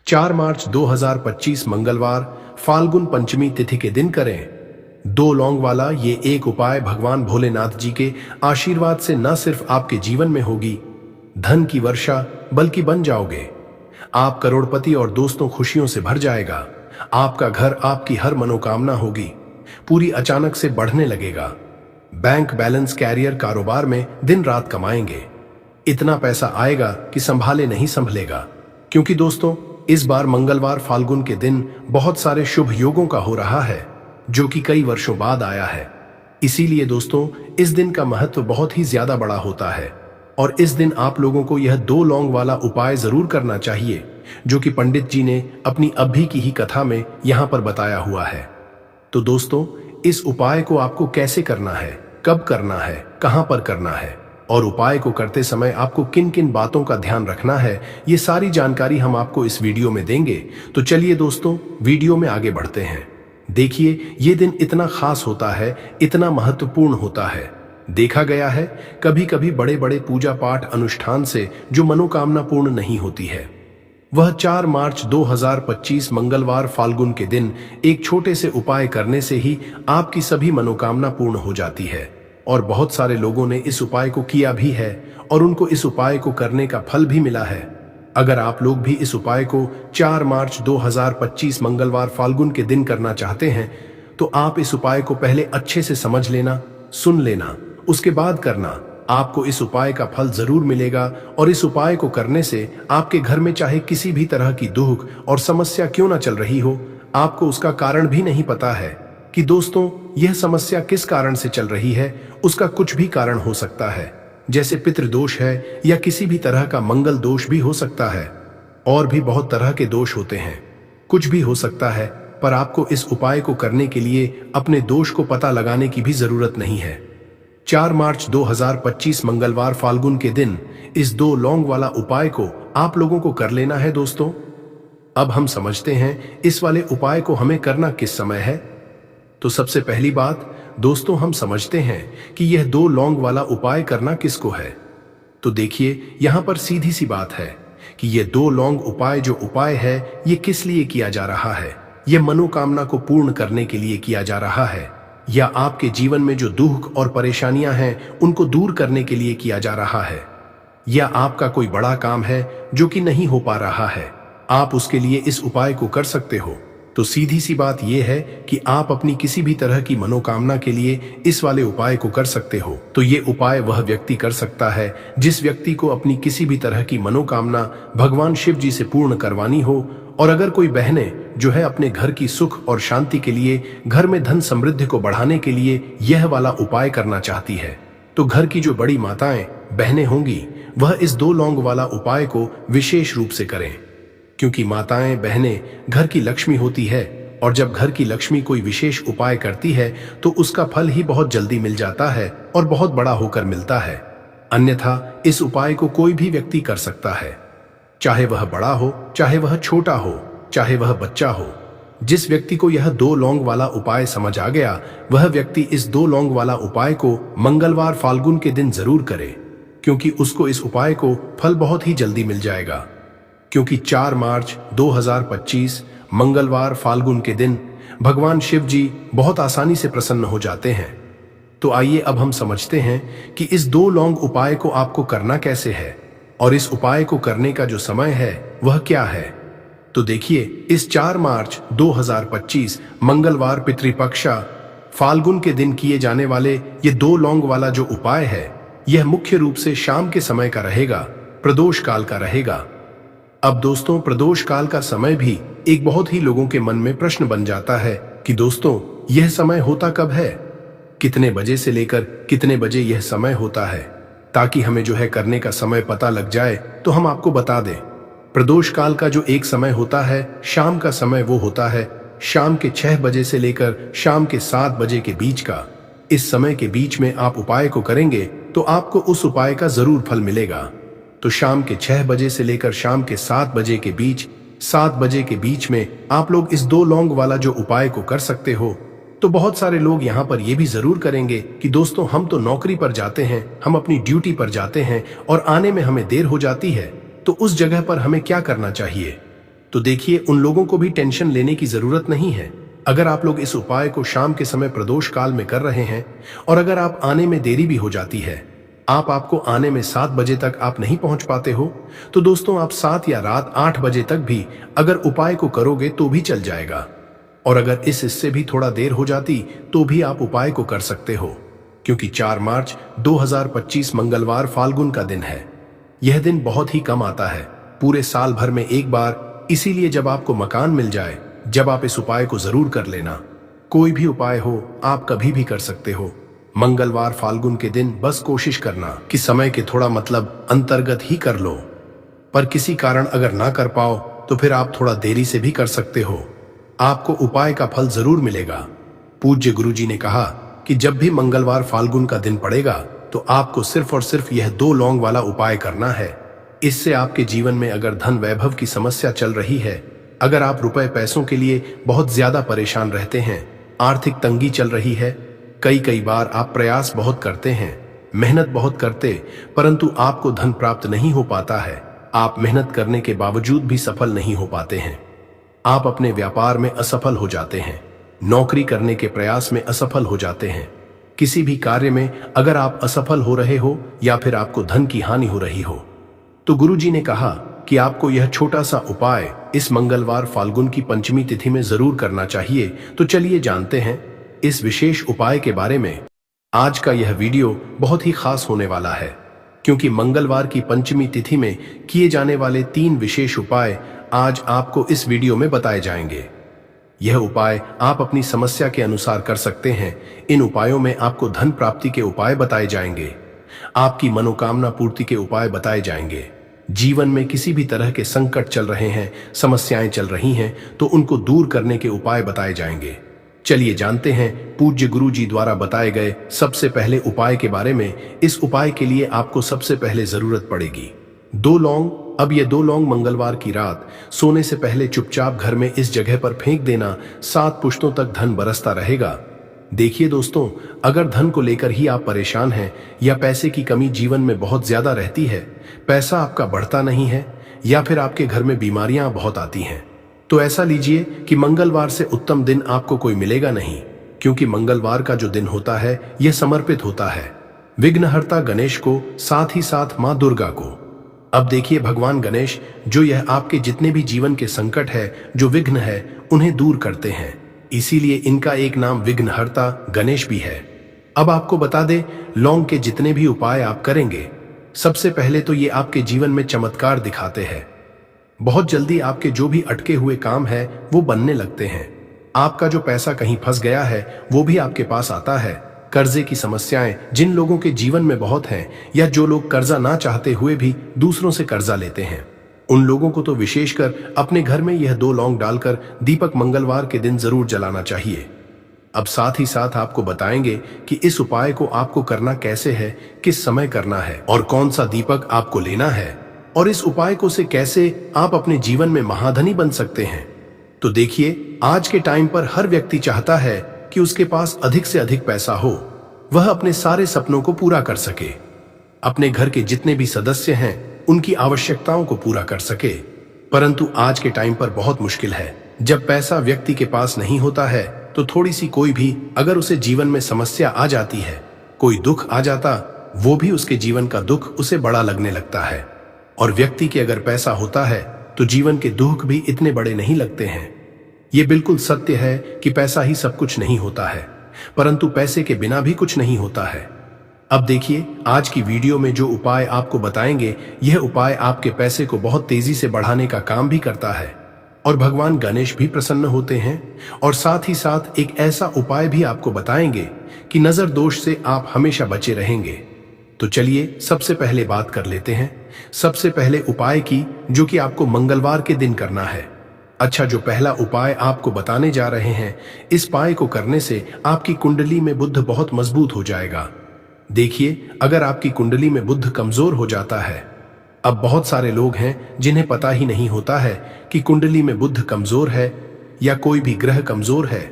4 मार्च 2025 मंगलवार फाल्गुन पंचमी तिथि के दिन करें। 2 लौंग वाला ये एक उपाय भगवान भोलेनाथ जी के आशीर्वाद से न सिर्फ आपके जीवन में होगी धन की वर्षा, बल्कि बन जाओगे आप करोड़पति और दोस्तों खुशियों से भर जाएगा। आपका घर, आपकी हर मनोकामना होगी पूरी अचानक से बढ़ने लगेगा। बैंक बैलेंस, कैरियर, कारोबार में दिन रात कमाएंगे। इतना पैसा आएगा कि संभाले नहीं संभलेगा। क्योंकि दोस्तों, इस बार मंगलवार फाल्गुन के दिन बहुत सारे शुभ योगों का हो रहा है, जो कि कई वर्षों बाद आया है। इसीलिए दोस्तों, इस दिन का महत्व बहुत ही ज्यादा बड़ा होता है और इस दिन आप लोगों को यह 2 लौंग वाला उपाय जरूर करना चाहिए, जो कि पंडित जी ने अपनी अभी की ही कथा में यहां पर बताया हुआ है। तो दोस्तों, इस उपाय को आपको कैसे करना है, कब करना है, कहां पर करना है और उपाय को करते समय आपको किन किन बातों का ध्यान रखना है, ये सारी जानकारी हम आपको इस वीडियो में देंगे। तो चलिए दोस्तों, वीडियो में आगे बढ़ते हैं। देखिए, ये दिन इतना खास होता है, इतना महत्वपूर्ण होता है। देखा गया है कभी कभी बड़े बड़े पूजा पाठ अनुष्ठान से जो मनोकामना पूर्ण नहीं होती है, वह 4 मार्च 2025 मंगलवार फाल्गुन के दिन एक छोटे से उपाय करने से ही आपकी सभी मनोकामना पूर्ण हो जाती है। और बहुत सारे लोगों ने इस उपाय को किया भी है और उनको इस उपाय को करने का फल भी मिला है। अगर आप लोग भी इस उपाय को 4 मार्च 2025 मंगलवार फाल्गुन के दिन करना चाहते हैं, तो आप इस उपाय को पहले अच्छे से समझ लेना, सुन लेना, उसके बाद करना। आपको इस उपाय का फल जरूर मिलेगा और इस उपाय को करने से आपके घर में चाहे किसी भी तरह की दुख और समस्या क्यों ना चल रही हो, आपको उसका कारण भी नहीं पता है कि दोस्तों यह समस्या किस कारण से चल रही है। उसका कुछ भी कारण हो सकता है, जैसे पितृदोष है या किसी भी तरह का मंगल दोष भी हो सकता है। और भी बहुत तरह के दोष होते हैं, कुछ भी हो सकता है। पर आपको इस उपाय को करने के लिए अपने दोष को पता लगाने की भी जरूरत नहीं है। 4 मार्च 2025 मंगलवार फाल्गुन के दिन इस 2 लौंग वाला उपाय को आप लोगों को कर लेना है। दोस्तों, अब हम समझते हैं इस वाले उपाय को हमें करना किस समय है। तो सबसे पहली बात दोस्तों, हम समझते हैं कि यह 2 लौंग वाला उपाय करना किसको है। तो देखिए, यहां पर सीधी सी बात है कि यह 2 लौंग उपाय जो उपाय है, ये किस लिए किया जा रहा है। यह मनोकामना को पूर्ण करने के लिए किया जा रहा है, या आपके जीवन में जो दुख और परेशानियां हैं उनको दूर करने के लिए किया जा रहा है, या आपका कोई बड़ा काम है जो कि नहीं हो पा रहा है, आप उसके लिए इस उपाय को कर सकते हो। तो सीधी सी बात यह है कि आप अपनी किसी भी तरह की मनोकामना के लिए इस वाले उपाय को कर सकते हो। तो ये उपाय वह व्यक्ति कर सकता है जिस व्यक्ति को अपनी किसी भी तरह की मनोकामना भगवान शिव जी से पूर्ण करवानी हो। और अगर कोई बहनें जो है अपने घर की सुख और शांति के लिए, घर में धन समृद्धि को बढ़ाने के लिए यह वाला उपाय करना चाहती है, तो घर की जो बड़ी माताएं बहनें होंगी, वह इस 2 लौंग वाला उपाय को विशेष रूप से करें। क्योंकि माताएं बहनें घर की लक्ष्मी होती है, और जब घर की लक्ष्मी कोई विशेष उपाय करती है तो उसका फल ही बहुत जल्दी मिल जाता है और बहुत बड़ा होकर मिलता है। अन्यथा इस उपाय को कोई भी व्यक्ति कर सकता है, चाहे वह बड़ा हो, चाहे वह छोटा हो, चाहे वह बच्चा हो। जिस व्यक्ति को यह 2 लौंग वाला उपाय समझ आ गया, वह व्यक्ति इस 2 लौंग वाला उपाय को मंगलवार फाल्गुन के दिन जरूर करे, क्योंकि उसको इस उपाय को फल बहुत ही जल्दी मिल जाएगा। क्योंकि 4 मार्च 2025 मंगलवार फाल्गुन के दिन भगवान शिव जी बहुत आसानी से प्रसन्न हो जाते हैं। तो आइए अब हम समझते हैं कि इस 2 लौंग उपाय को आपको करना कैसे है और इस उपाय को करने का जो समय है वह क्या है। तो देखिए, इस 4 मार्च 2025 मंगलवार पितृपक्षा फाल्गुन के दिन किए जाने वाले ये 2 लौंग वाला जो उपाय है, यह मुख्य रूप से शाम के समय का रहेगा, प्रदोष काल का रहेगा। अब दोस्तों, प्रदोष काल का समय भी एक बहुत ही लोगों के मन में प्रश्न बन जाता है कि दोस्तों यह समय होता कब है, कितने बजे से लेकर कितने बजे यह समय होता है, ताकि हमें जो है करने का समय पता लग जाए तो हम आपको बता दें। प्रदोष काल का जो एक समय होता है, शाम का समय, वो होता है शाम के 6 बजे से लेकर शाम के 7 बजे के बीच का। इस समय के बीच में आप उपाय को करेंगे तो आपको उस उपाय का जरूर फल मिलेगा। तो शाम के 6 बजे से लेकर शाम के 7 बजे के बीच, 7 बजे के बीच में आप लोग इस 2 लौंग वाला जो उपाय को कर सकते हो। तो बहुत सारे लोग यहाँ पर यह भी जरूर करेंगे कि दोस्तों हम तो नौकरी पर जाते हैं, हम अपनी ड्यूटी पर जाते हैं और आने में हमें देर हो जाती है, तो उस जगह पर हमें क्या करना चाहिए। तो देखिए, उन लोगों को भी टेंशन लेने की जरूरत नहीं है। अगर आप लोग इस उपाय को शाम के समय प्रदोष काल में कर रहे हैं और अगर आप आने में देरी भी हो जाती है, आपको आने में 7 बजे तक आप नहीं पहुंच पाते हो, तो दोस्तों आप 7 या रात 8 बजे तक भी अगर उपाय को करोगे तो भी चल जाएगा। और अगर इससे भी थोड़ा देर हो जाती तो भी आप उपाय को कर सकते हो, क्योंकि 4 मार्च 2025 मंगलवार फाल्गुन का दिन है। यह दिन बहुत ही कम आता है, पूरे साल भर में एक बार। इसीलिए जब आपको मकान मिल जाए, जब आप इस उपाय को जरूर कर लेना। कोई भी उपाय हो, आप कभी भी कर सकते हो। मंगलवार फाल्गुन के दिन बस कोशिश करना कि समय के थोड़ा अंतर्गत ही कर लो। पर किसी कारण अगर ना कर पाओ तो फिर आप थोड़ा देरी से भी कर सकते हो। आपको उपाय का फल जरूर मिलेगा। पूज्य गुरुजी ने कहा कि जब भी मंगलवार फाल्गुन का दिन पड़ेगा तो आपको सिर्फ और सिर्फ यह 2 लौंग वाला उपाय करना है। इससे आपके जीवन में अगर धन वैभव की समस्या चल रही है, अगर आप रुपए पैसों के लिए बहुत ज्यादा परेशान रहते हैं, आर्थिक तंगी चल रही है, कई बार आप प्रयास बहुत करते हैं, मेहनत बहुत करते, परंतु आपको धन प्राप्त नहीं हो पाता है। आप मेहनत करने के बावजूद भी सफल नहीं हो पाते हैं। आप अपने व्यापार में असफल हो जाते हैं, नौकरी करने के प्रयास में असफल हो जाते हैं, किसी भी कार्य में अगर आप असफल हो रहे हो या फिर आपको धन की हानि हो रही हो, तो गुरुजी ने कहा कि आपको यह छोटा सा उपाय इस मंगलवार फाल्गुन की पंचमी तिथि में जरूर करना चाहिए। तो चलिए जानते हैं इस विशेष उपाय के बारे में। आज का यह वीडियो बहुत ही खास होने वाला है, क्योंकि मंगलवार की पंचमी तिथि में किए जाने वाले 3 विशेष उपाय आज आपको इस वीडियो में बताए जाएंगे। यह उपाय आप अपनी समस्या के अनुसार कर सकते हैं। इन उपायों में आपको धन प्राप्ति के उपाय बताए जाएंगे, आपकी मनोकामना पूर्ति के उपाय बताए जाएंगे। जीवन में किसी भी तरह के संकट चल रहे हैं, समस्याएं चल रही हैं, तो उनको दूर करने के उपाय बताए जाएंगे। चलिए जानते हैं पूज्य गुरुजी द्वारा बताए गए सबसे पहले उपाय के बारे में। इस उपाय के लिए आपको सबसे पहले जरूरत पड़ेगी 2 लौंग। अब ये 2 लौंग मंगलवार की रात सोने से पहले चुपचाप घर में इस जगह पर फेंक देना। 7 पुश्तों तक धन बरसता रहेगा। देखिए दोस्तों, अगर धन को लेकर ही आप परेशान हैं या पैसे की कमी जीवन में बहुत ज्यादा रहती है, पैसा आपका बढ़ता नहीं है या फिर आपके घर में बीमारियां बहुत आती हैं, तो ऐसा लीजिए कि मंगलवार से उत्तम दिन आपको कोई मिलेगा नहीं, क्योंकि मंगलवार का जो दिन होता है यह समर्पित होता है विघ्नहर्ता गणेश को, साथ ही साथ मां दुर्गा को। अब देखिए, भगवान गणेश जो यह आपके जितने भी जीवन के संकट है, जो विघ्न है, उन्हें दूर करते हैं। इसीलिए इनका एक नाम विघ्नहर्ता गणेश भी है। अब आपको बता दे, लौंग के जितने भी उपाय आप करेंगे, सबसे पहले तो ये आपके जीवन में चमत्कार दिखाते हैं। बहुत जल्दी आपके जो भी अटके हुए काम है वो बनने लगते हैं। आपका जो पैसा कहीं फंस गया है वो भी आपके पास आता है। कर्जे की समस्याएं जिन लोगों के जीवन में बहुत हैं, या जो लोग कर्जा ना चाहते हुए भी दूसरों से कर्जा लेते हैं, उन लोगों को तो विशेषकर अपने घर में यह 2 लौंग डालकर दीपक मंगलवार के दिन जरूर जलाना चाहिए। अब साथ ही साथ आपको बताएंगे कि इस उपाय को आपको करना कैसे है, किस समय करना है और कौन सा दीपक आपको लेना है, और इस उपाय को से कैसे आप अपने जीवन में महाधनी बन सकते हैं। तो देखिए, आज के टाइम पर हर व्यक्ति चाहता है कि उसके पास अधिक से अधिक पैसा हो, वह अपने सारे सपनों को पूरा कर सके, अपने घर के जितने भी सदस्य हैं उनकी आवश्यकताओं को पूरा कर सके। परंतु आज के टाइम पर बहुत मुश्किल है। जब पैसा व्यक्ति के पास नहीं होता है तो थोड़ी सी कोई भी अगर उसे जीवन में समस्या आ जाती है, कोई दुख आ जाता, वो भी उसके जीवन का दुख उसे बड़ा लगने लगता है। और व्यक्ति के अगर पैसा होता है तो जीवन के दुख भी इतने बड़े नहीं लगते हैं। ये बिल्कुल सत्य है कि पैसा ही सब कुछ नहीं होता है, परंतु पैसे के बिना भी कुछ नहीं होता है। अब देखिए, आज की वीडियो में जो उपाय आपको बताएंगे, यह उपाय आपके पैसे को बहुत तेजी से बढ़ाने का काम भी करता है और भगवान गणेश भी प्रसन्न होते हैं। और साथ ही साथ एक ऐसा उपाय भी आपको बताएंगे कि नजर दोष से आप हमेशा बचे रहेंगे। तो चलिए सबसे पहले बात कर लेते हैं सबसे पहले उपाय की, जो कि आपको मंगलवार के दिन करना है। अच्छा, जो पहला उपाय आपको बताने जा रहे हैं, इस उपाय को करने से आपकी कुंडली में बुध बहुत मजबूत हो जाएगा। देखिए, अगर आपकी कुंडली में बुध कमजोर हो जाता है, अब बहुत सारे लोग हैं जिन्हें पता ही नहीं होता है कि कुंडली में बुध कमजोर है या कोई भी ग्रह कमजोर है।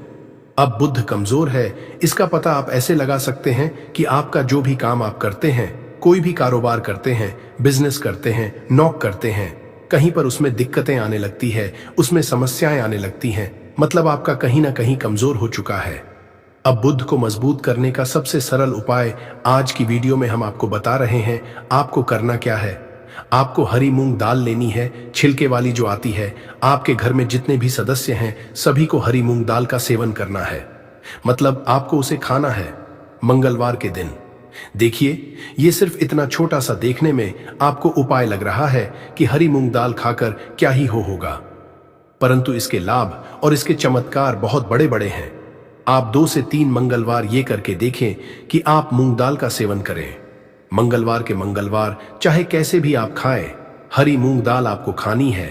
अब बुध कमजोर है, इसका पता आप ऐसे लगा सकते हैं कि आपका जो भी काम आप करते हैं, कोई भी कारोबार करते हैं, बिजनेस करते हैं, नौकरी करते हैं, कहीं पर उसमें दिक्कतें आने लगती है, उसमें समस्याएं आने लगती हैं, मतलब आपका कहीं ना कहीं कमजोर हो चुका है। अब बुद्ध को मजबूत करने का सबसे सरल उपाय आज की वीडियो में हम आपको बता रहे हैं। आपको करना क्या है, आपको हरी मूंग दाल लेनी है, छिलके वाली जो आती है। आपके घर में जितने भी सदस्य हैं सभी को हरी मूंग दाल का सेवन करना है, मतलब आपको उसे खाना है मंगलवार के दिन। देखिए, ये सिर्फ इतना छोटा सा देखने में आपको उपाय लग रहा है कि हरी मूंग दाल खाकर क्या ही होगा, परंतु इसके लाभ और इसके चमत्कार बहुत बड़े बड़े हैं। आप 2 से 3 मंगलवार ये करके देखें कि आप मूंग दाल का सेवन करें। मंगलवार के मंगलवार चाहे कैसे भी आप खाएं, हरी मूंग दाल आपको खानी है।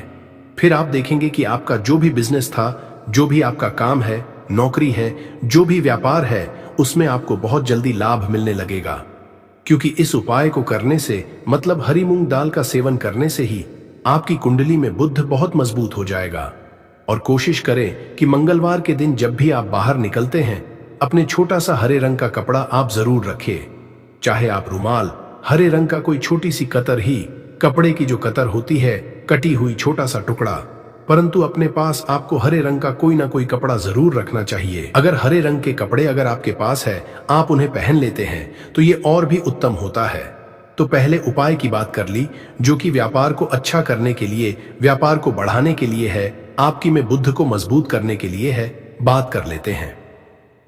फिर आप देखेंगे कि आपका जो भी बिजनेस था, जो भी आपका काम है, नौकरी है, जो भी व्यापार है, उसमें आपको बहुत जल्दी लाभ मिलने लगेगा। क्योंकि इस उपाय को करने से, मतलब हरी मूंग दाल का सेवन करने से ही आपकी कुंडली में बुध बहुत मजबूत हो जाएगा। और कोशिश करें कि मंगलवार के दिन जब भी आप बाहर निकलते हैं, अपने छोटा सा हरे रंग का कपड़ा आप जरूर रखें। चाहे आप रुमाल, हरे रंग का कोई छोटी सी कतर ही, कपड़े की जो कतर होती है, कटी हुई छोटा सा टुकड़ा, परंतु अपने पास आपको हरे रंग का कोई ना कोई कपड़ा जरूर रखना चाहिए। अगर हरे रंग के कपड़े अगर आपके पास है, आप उन्हें पहन लेते हैं तो ये और भी उत्तम होता है। तो पहले उपाय की बात कर ली, जो कि व्यापार को अच्छा करने के लिए, व्यापार को बढ़ाने के लिए है, आपकी में बुद्ध को मजबूत करने के लिए है। बात कर लेते हैं।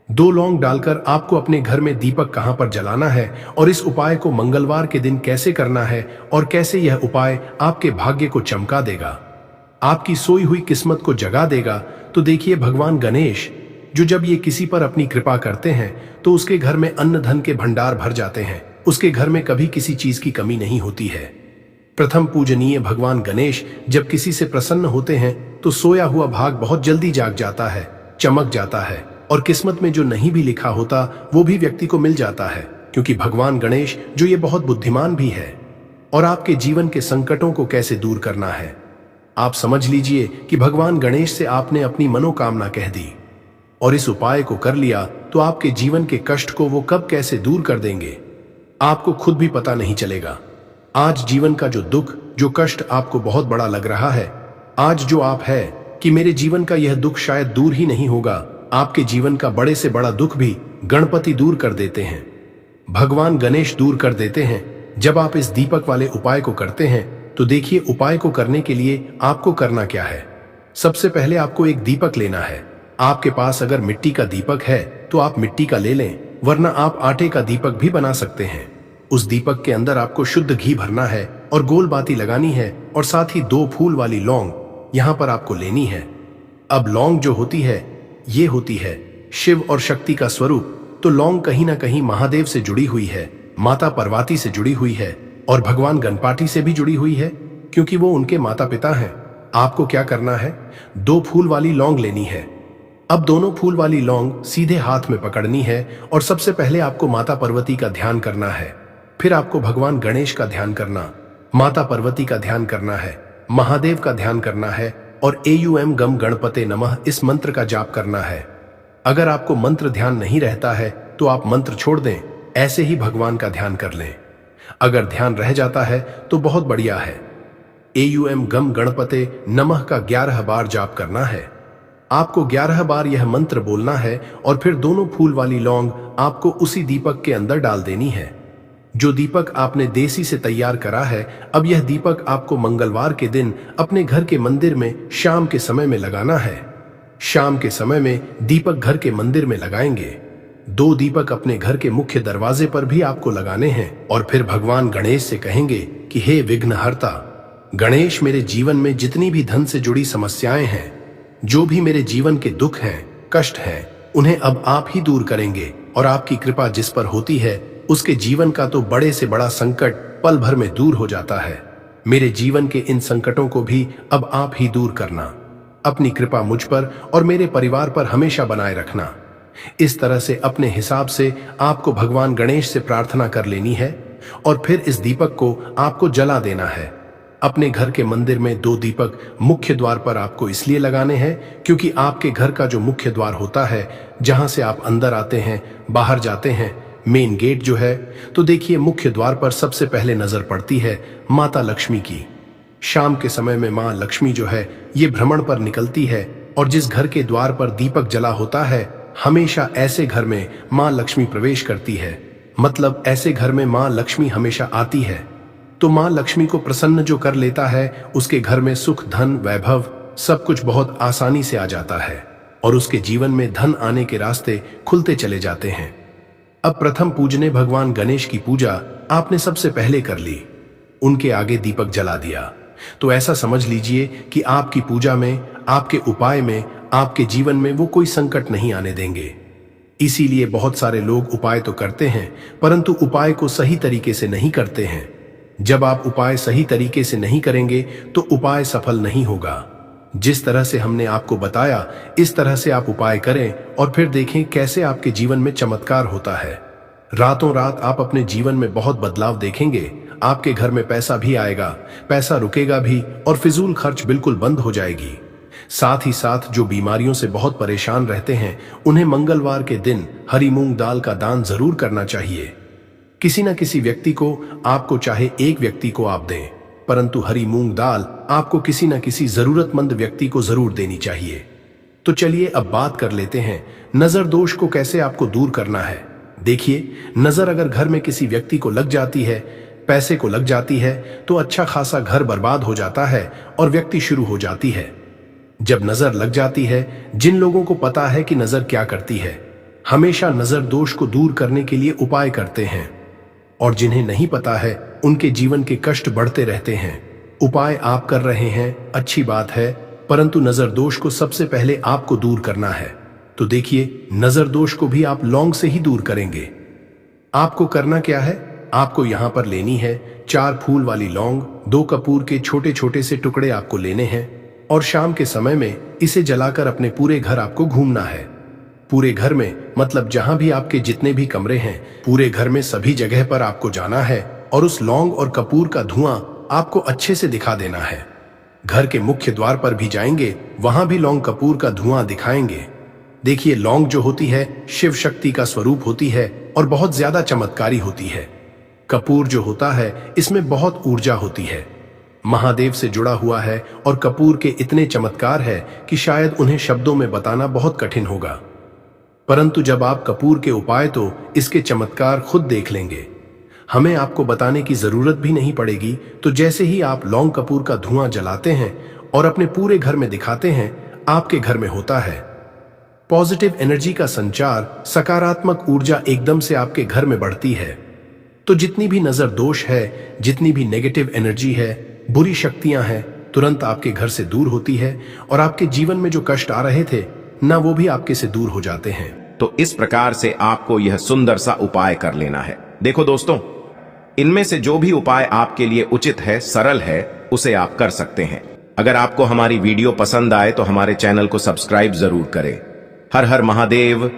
2 लौंग डालकर आपको अपने घर में दीपक कहां पर जलाना है और इस उपाय को मंगलवार के दिन कैसे करना है और कैसे यह उपाय आपके भाग्य को चमका देगा, आपकी सोई हुई किस्मत को जगा देगा। तो देखिए, भगवान गणेश जो जब ये किसी पर अपनी कृपा करते हैं तो उसके घर में अन्न धन के भंडार भर जाते हैं, उसके घर में कभी किसी चीज की कमी नहीं होती है। प्रथम पूजनीय भगवान गणेश जब किसी से प्रसन्न होते हैं तो सोया हुआ भाग बहुत जल्दी जाग जाता है, चमक जाता है, और किस्मत में जो नहीं भी लिखा होता वो भी व्यक्ति को मिल जाता है। क्योंकि भगवान गणेश जो ये बहुत बुद्धिमान भी है। और आपके जीवन के संकटों को कैसे दूर करना है, आप समझ लीजिए कि भगवान गणेश से आपने अपनी मनोकामना कह दी और इस उपाय को कर लिया तो आपके जीवन के कष्ट को वो कब कैसे दूर कर देंगे, आपको खुद भी पता नहीं चलेगा। आज जीवन का जो दुख, जो कष्ट आपको बहुत बड़ा लग रहा है, आज जो आप है कि मेरे जीवन का यह दुख शायद दूर ही नहीं होगा, आपके जीवन का बड़े से बड़ा दुख भी गणपति दूर कर देते हैं, भगवान गणेश दूर कर देते हैं। जब आप इस दीपक वाले उपाय को करते हैं तो देखिए, उपाय को करने के लिए आपको करना क्या है। सबसे पहले आपको एक दीपक लेना है। आपके पास अगर मिट्टी का दीपक है तो आप मिट्टी का ले लें, वरना आप आटे का दीपक भी बना सकते हैं। उस दीपक के अंदर आपको शुद्ध घी भरना है और गोल बाती लगानी है, और साथ ही 2 फूल वाली लौंग यहां पर आपको लेनी है। अब लौंग जो होती है, ये होती है शिव और शक्ति का स्वरूप। तो लौंग कहीं ना कहीं महादेव से जुड़ी हुई है, माता पार्वती से जुड़ी हुई है और भगवान गणपति से भी जुड़ी हुई है, क्योंकि वो उनके माता पिता हैं। आपको क्या करना है, 2 फूल वाली लौंग लेनी है। अब दोनों फूल वाली लौंग सीधे हाथ में पकड़नी है और सबसे पहले आपको माता पार्वती का ध्यान करना है। फिर आपको भगवान गणेश का ध्यान करना, माता पार्वती का ध्यान करना है, महादेव का ध्यान करना है और एयूएम गम गणपते नमः इस मंत्र का जाप करना है। अगर आपको मंत्र ध्यान नहीं रहता है तो आप मंत्र छोड़ दें, ऐसे ही भगवान का ध्यान कर लें। अगर ध्यान रह जाता है तो बहुत बढ़िया है। एयूएम गम गणपते नमः का 11 बार जाप करना है। आपको 11 बार यह मंत्र बोलना है और फिर दोनों फूल वाली लौंग आपको उसी दीपक के अंदर डाल देनी है, जो दीपक आपने देसी से तैयार करा है। अब यह दीपक आपको मंगलवार के दिन अपने घर के मंदिर में शाम के समय में लगाना है। शाम के समय में दीपक घर के मंदिर में लगाएंगे। 2 दीपक अपने घर के मुख्य दरवाजे पर भी आपको लगाने हैं और फिर भगवान गणेश से कहेंगे कि हे विघ्नहर्ता गणेश, मेरे जीवन में जितनी भी धन से जुड़ी समस्याएं हैं, जो भी मेरे जीवन के दुख हैं, कष्ट हैं, उन्हें अब आप ही दूर करेंगे। और आपकी कृपा जिस पर होती है उसके जीवन का तो बड़े से बड़ा संकट पल भर में दूर हो जाता है। मेरे जीवन के इन संकटों को भी अब आप ही दूर करना। अपनी कृपा मुझ पर और मेरे परिवार पर हमेशा बनाए रखना। इस तरह से अपने हिसाब से आपको भगवान गणेश से प्रार्थना कर लेनी है और फिर इस दीपक को आपको जला देना है। अपने घर के मंदिर में 2 दीपक मुख्य द्वार पर आपको इसलिए लगाने हैं क्योंकि आपके घर का जो मुख्य द्वार होता है, जहां से आप अंदर आते हैं, बाहर जाते हैं, मेन गेट जो है, तो देखिए मुख्य द्वार पर सबसे पहले नजर पड़ती है माता लक्ष्मी की। शाम के समय में माँ लक्ष्मी जो है ये भ्रमण पर निकलती है और जिस घर के द्वार पर दीपक जला होता है हमेशा ऐसे घर में माँ लक्ष्मी प्रवेश करती है, मतलब ऐसे घर में माँ लक्ष्मी हमेशा आती है। तो माँ लक्ष्मी को प्रसन्न जो कर लेता है उसके घर में सुख धन वैभव सब कुछ बहुत आसानी से आ जाता है और उसके जीवन में धन आने के रास्ते खुलते चले जाते हैं। अब प्रथम पूजने भगवान गणेश की पूजा आपने सबसे पहले कर ली, उनके आगे दीपक जला दिया। तो ऐसा समझ लीजिए कि आपकी पूजा में, आपके उपाय में, आपके जीवन में वो कोई संकट नहीं आने देंगे। इसीलिए बहुत सारे लोग उपाय तो करते हैं परंतु उपाय को सही तरीके से नहीं करते हैं। जब आप उपाय सही तरीके से नहीं करेंगे तो उपाय सफल नहीं होगा। जिस तरह से हमने आपको बताया इस तरह से आप उपाय करें और फिर देखें कैसे आपके जीवन में चमत्कार होता है। रातों रात आप अपने जीवन में बहुत बदलाव देखेंगे। आपके घर में पैसा भी आएगा, पैसा रुकेगा भी और फिजूल खर्च बिल्कुल बंद हो जाएगी। साथ ही साथ जो बीमारियों से बहुत परेशान रहते हैं उन्हें मंगलवार के दिन हरी मूंग दाल का दान जरूर करना चाहिए। किसी न किसी व्यक्ति को, आपको चाहे एक व्यक्ति को आप दें, परंतु हरी मूंग दाल आपको किसी न किसी जरूरतमंद व्यक्ति को जरूर देनी चाहिए। तो चलिए अब बात कर लेते हैं नजर दोष को कैसे आपको दूर करना है। देखिए, नजर अगर घर में किसी व्यक्ति को लग जाती है, पैसे को लग जाती है तो अच्छा खासा घर बर्बाद हो जाता है और व्यक्ति शुरू हो जाती है। जब नजर लग जाती है, जिन लोगों को पता है कि नजर क्या करती है, हमेशा नजर दोष को दूर करने के लिए उपाय करते हैं और जिन्हें नहीं पता है उनके जीवन के कष्ट बढ़ते रहते हैं। उपाय आप कर रहे हैं, अच्छी बात है, परंतु नजर दोष को सबसे पहले आपको दूर करना है। तो देखिए, नजर दोष को भी आप लौंग से ही दूर करेंगे। आपको करना क्या है, आपको यहां पर लेनी है 4 फूल वाली लौंग, 2 कपूर के छोटे छोटे से टुकड़े आपको लेने हैं और शाम के समय में इसे जलाकर अपने पूरे घर आपको घूमना है। पूरे घर में, मतलब जहां भी आपके जितने भी कमरे हैं, पूरे घर में सभी जगह पर आपको जाना है और उस लौंग और कपूर का धुआं आपको अच्छे से दिखा देना है। घर के मुख्य द्वार पर भी जाएंगे, वहां भी लौंग कपूर का धुआं दिखाएंगे। देखिए, लौंग जो होती है शिव शक्ति का स्वरूप होती है और बहुत ज्यादा चमत्कारी होती है। कपूर जो होता है इसमें बहुत ऊर्जा होती है, महादेव से जुड़ा हुआ है और कपूर के इतने चमत्कार है कि शायद उन्हें शब्दों में बताना बहुत कठिन होगा। परंतु जब आप कपूर के उपाय तो इसके चमत्कार खुद देख लेंगे, हमें आपको बताने की जरूरत भी नहीं पड़ेगी। तो जैसे ही आप लौंग कपूर का धुआं जलाते हैं और अपने पूरे घर में दिखाते हैं, आपके घर में होता है पॉजिटिव एनर्जी का संचार, सकारात्मक ऊर्जा एकदम से आपके घर में बढ़ती है। तो जितनी भी नजर दोष है, जितनी भी नेगेटिव एनर्जी है, बुरी शक्तियां हैं, तुरंत आपके घर से दूर होती है और आपके जीवन में जो कष्ट आ रहे थे ना, वो भी आपके से दूर हो जाते हैं। तो इस प्रकार से आपको यह सुंदर सा उपाय कर लेना है। देखो दोस्तों, इनमें से जो भी उपाय आपके लिए उचित है, सरल है, उसे आप कर सकते हैं। अगर आपको हमारी वीडियो पसंद आए तो हमारे चैनल को सब्सक्राइब जरूर करें। हर हर महादेव।